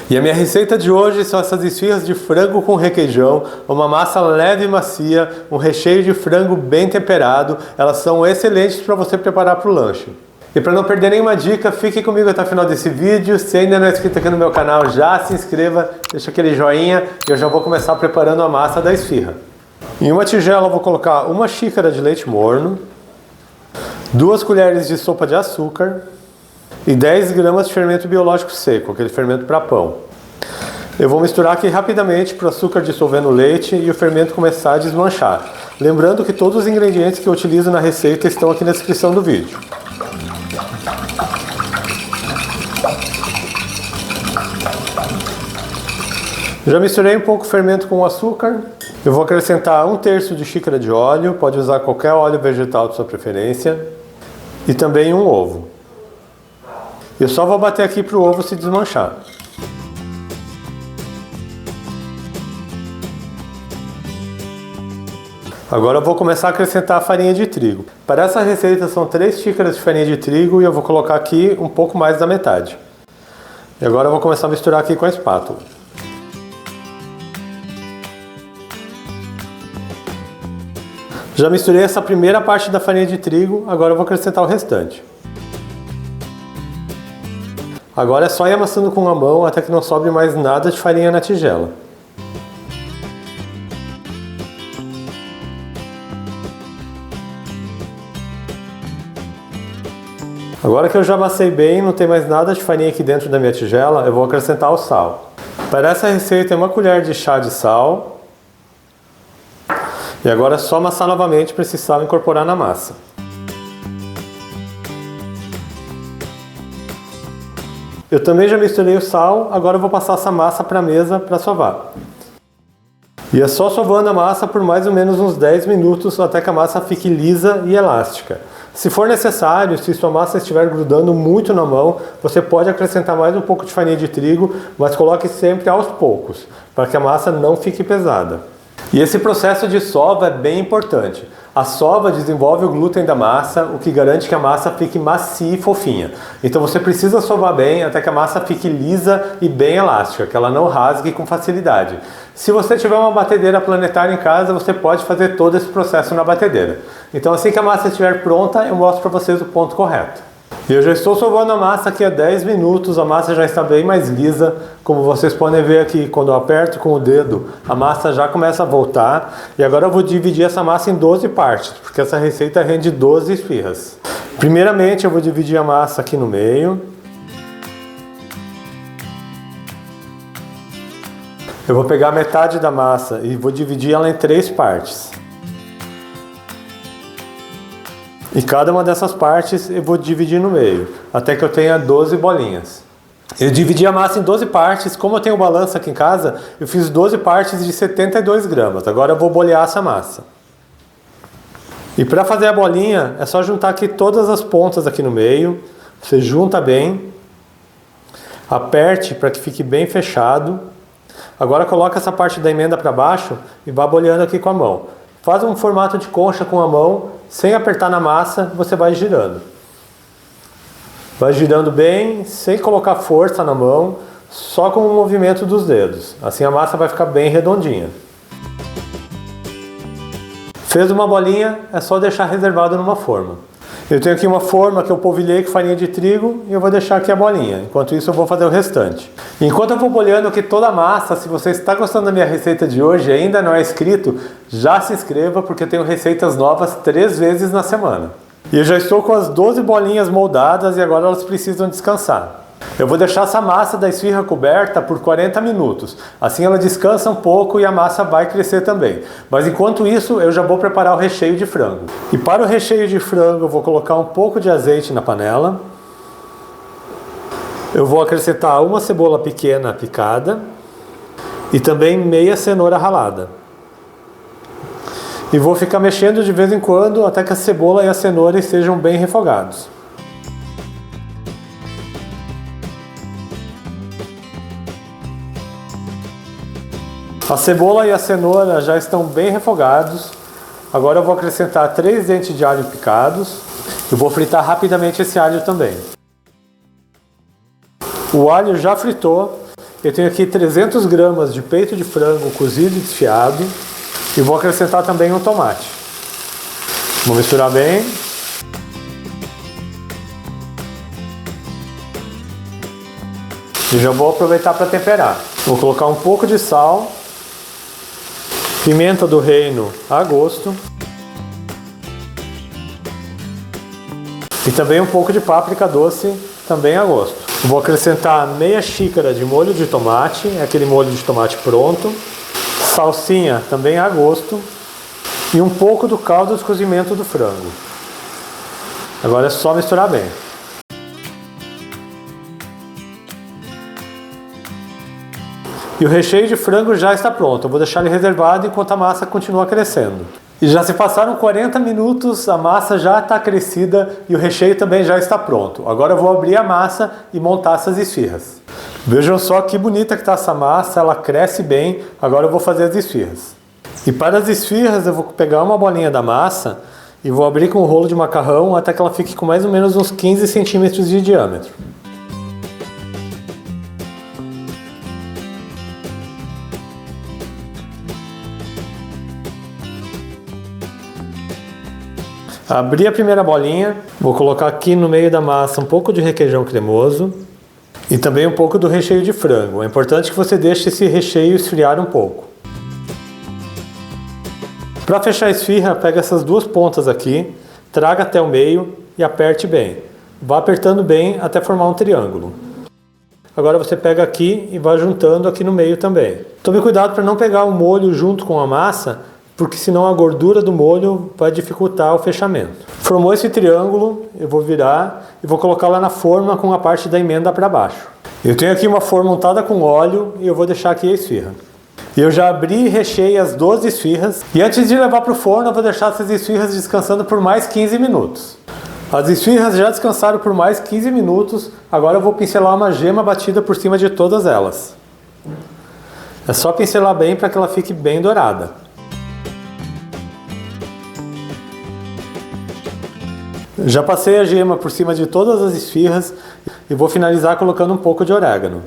E a minha receita de hoje são essas esfirras de frango com requeijão, uma massa leve e macia, um recheio de frango bem temperado. Elas são excelentes para você preparar para o lanche. E para não perder nenhuma dica, fique comigo até o final desse vídeo. Se ainda não é inscrito aqui no meu canal, já se inscreva, deixa aquele joinha e eu já vou começar preparando a massa da esfirra. Em uma tigela eu vou colocar uma xícara de leite morno, 2 colheres de sopa de açúcar e 10 gramas de fermento biológico seco, aquele fermento para pão. Eu vou misturar aqui rapidamente para o açúcar dissolver no leite e o fermento começar a desmanchar. Lembrando que todos os ingredientes que eu utilizo na receita estão aqui na descrição do vídeo. Já misturei um pouco o fermento com o açúcar. Eu vou acrescentar 1/3 de xícara de óleo, pode usar qualquer óleo vegetal de sua preferência, e também um ovo. Eu só vou bater aqui para o ovo se desmanchar. Agora eu vou começar a acrescentar a farinha de trigo. Para essa receita são 3 xícaras de farinha de trigo e eu vou colocar aqui um pouco mais da metade. E agora eu vou começar a misturar aqui com a espátula. Já misturei essa primeira parte da farinha de trigo, agora eu vou acrescentar o restante. Agora é só ir amassando com a mão até que não sobre mais nada de farinha na tigela. Agora que eu já amassei bem, não tem mais nada de farinha aqui dentro da minha tigela, eu vou acrescentar o sal. Para essa receita é 1 colher de chá de sal. E agora é só amassar novamente para esse sal incorporar na massa. Eu também já misturei o sal, agora eu vou passar essa massa para a mesa para sovar. E é só sovando a massa por mais ou menos uns 10 minutos até que a massa fique lisa e elástica. Se for necessário, se sua massa estiver grudando muito na mão, você pode acrescentar mais um pouco de farinha de trigo, mas coloque sempre aos poucos, para que a massa não fique pesada. E esse processo de sova é bem importante. A sova desenvolve o glúten da massa, o que garante que a massa fique macia e fofinha. Então você precisa sovar bem até que a massa fique lisa e bem elástica, que ela não rasgue com facilidade. Se você tiver uma batedeira planetária em casa, você pode fazer todo esse processo na batedeira. Então assim que a massa estiver pronta, eu mostro para vocês o ponto correto. E eu já estou sovando a massa aqui há 10 minutos, a massa já está bem mais lisa. Como vocês podem ver aqui, quando eu aperto com o dedo, a massa já começa a voltar. E agora eu vou dividir essa massa em 12 partes, porque essa receita rende 12 esfirras. Primeiramente eu vou dividir a massa aqui no meio. Eu vou pegar metade da massa e vou dividir ela em 3 partes. E cada uma dessas partes eu vou dividir no meio, até que eu tenha 12 bolinhas. Eu dividi a massa em 12 partes, como eu tenho balança aqui em casa, eu fiz 12 partes de 72 gramas. Agora eu vou bolear essa massa. E para fazer a bolinha, é só juntar aqui todas as pontas aqui no meio. Você junta bem, aperte para que fique bem fechado. Agora coloca essa parte da emenda para baixo e vá boleando aqui com a mão. Faz um formato de concha com a mão, sem apertar na massa, você vai girando. Vai girando bem, sem colocar força na mão, só com o movimento dos dedos. Assim a massa vai ficar bem redondinha. Fez uma bolinha, é só deixar reservado numa forma. Eu tenho aqui uma forma que eu polvilhei com farinha de trigo e eu vou deixar aqui a bolinha. Enquanto isso eu vou fazer o restante. Enquanto eu vou boleando aqui toda a massa, se você está gostando da minha receita de hoje e ainda não é inscrito, já se inscreva porque eu tenho receitas novas 3 vezes na semana. E eu já estou com as 12 bolinhas moldadas e agora elas precisam descansar. Eu vou deixar essa massa da esfirra coberta por 40 minutos. Assim ela descansa um pouco e a massa vai crescer também. Mas enquanto isso, eu já vou preparar o recheio de frango. E para o recheio de frango, eu vou colocar um pouco de azeite na panela. Eu vou acrescentar uma cebola pequena picada e também meia cenoura ralada. E vou ficar mexendo de vez em quando até que a cebola e a cenoura estejam bem refogados. A cebola e a cenoura já estão bem refogados. Agora eu vou acrescentar 3 dentes de alho picados. Eu vou fritar rapidamente esse alho também. O alho já fritou eu tenho aqui 300 gramas de peito de frango cozido e desfiado e vou acrescentar também um tomate. Vou misturar bem. E já vou aproveitar para temperar. Vou colocar um pouco de sal, pimenta do reino a gosto e também um pouco de páprica doce também a gosto. Vou acrescentar meia xícara de molho de tomate, aquele molho de tomate pronto, salsinha também a gosto e um pouco do caldo de cozimento do frango. Agora é só misturar bem. E o recheio de frango já está pronto. Eu vou deixar ele reservado enquanto a massa continua crescendo. E já se passaram 40 minutos, a massa já está crescida e o recheio também já está pronto. Agora eu vou abrir a massa e montar essas esfirras. Vejam só que bonita que está essa massa, ela cresce bem. Agora eu vou fazer as esfirras. E para as esfirras eu vou pegar uma bolinha da massa e vou abrir com um rolo de macarrão até que ela fique com mais ou menos uns 15 centímetros de diâmetro. Abri a primeira bolinha, vou colocar aqui no meio da massa um pouco de requeijão cremoso e também um pouco do recheio de frango. É importante que você deixe esse recheio esfriar um pouco. Para fechar a esfirra, pega essas duas pontas aqui, traga até o meio e aperte bem. Vá apertando bem até formar um triângulo. Agora você pega aqui e vai juntando aqui no meio também. Tome cuidado para não pegar o molho junto com a massa, porque senão a gordura do molho vai dificultar o fechamento. Formou esse triângulo, eu vou virar e vou colocar lá na forma com a parte da emenda para baixo. Eu tenho aqui uma forma untada com óleo e eu vou deixar aqui a esfirra. Eu já abri e recheei as 12 esfirras e antes de levar para o forno eu vou deixar essas esfirras descansando por mais 15 minutos. As esfirras já descansaram por mais 15 minutos, agora eu vou pincelar uma gema batida por cima de todas elas. É só pincelar bem para que ela fique bem dourada. Já passei a gema por cima de todas as esfirras e vou finalizar colocando um pouco de orégano.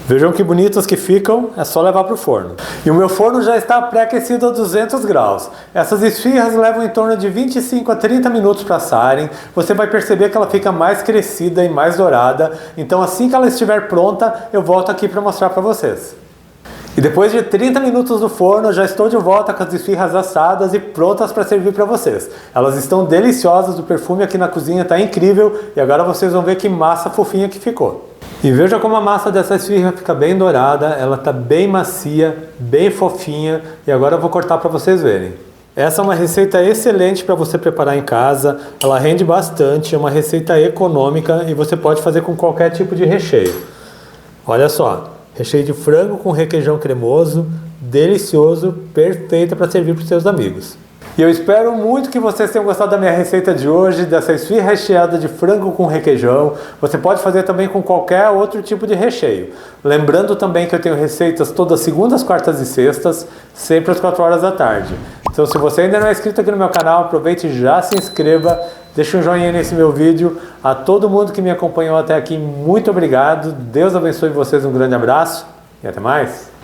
Vejam que bonitas que ficam, é só levar para o forno. E o meu forno já está pré-aquecido a 200 graus. Essas esfirras levam em torno de 25 a 30 minutos para assarem. Você vai perceber que ela fica mais crescida e mais dourada. Então assim que ela estiver pronta, eu volto aqui para mostrar para vocês. E depois de 30 minutos no forno, já estou de volta com as esfirras assadas e prontas para servir para vocês. Elas estão deliciosas, o perfume aqui na cozinha está incrível e agora vocês vão ver que massa fofinha que ficou. E veja como a massa dessa esfirra fica bem dourada, ela está bem macia, bem fofinha e agora eu vou cortar para vocês verem. Essa é uma receita excelente para você preparar em casa, ela rende bastante, é uma receita econômica e você pode fazer com qualquer tipo de recheio. Olha só. Recheio de frango com requeijão cremoso, delicioso, perfeita para servir para os seus amigos. E eu espero muito que vocês tenham gostado da minha receita de hoje, dessa esfirra recheada de frango com requeijão. Você pode fazer também com qualquer outro tipo de recheio. Lembrando também que eu tenho receitas todas segundas, quartas e sextas, sempre às 4 horas da tarde. Então se você ainda não é inscrito aqui no meu canal, aproveite e já se inscreva. Deixa um joinha nesse meu vídeo. A todo mundo que me acompanhou até aqui, muito obrigado. Deus abençoe vocês, um grande abraço e até mais.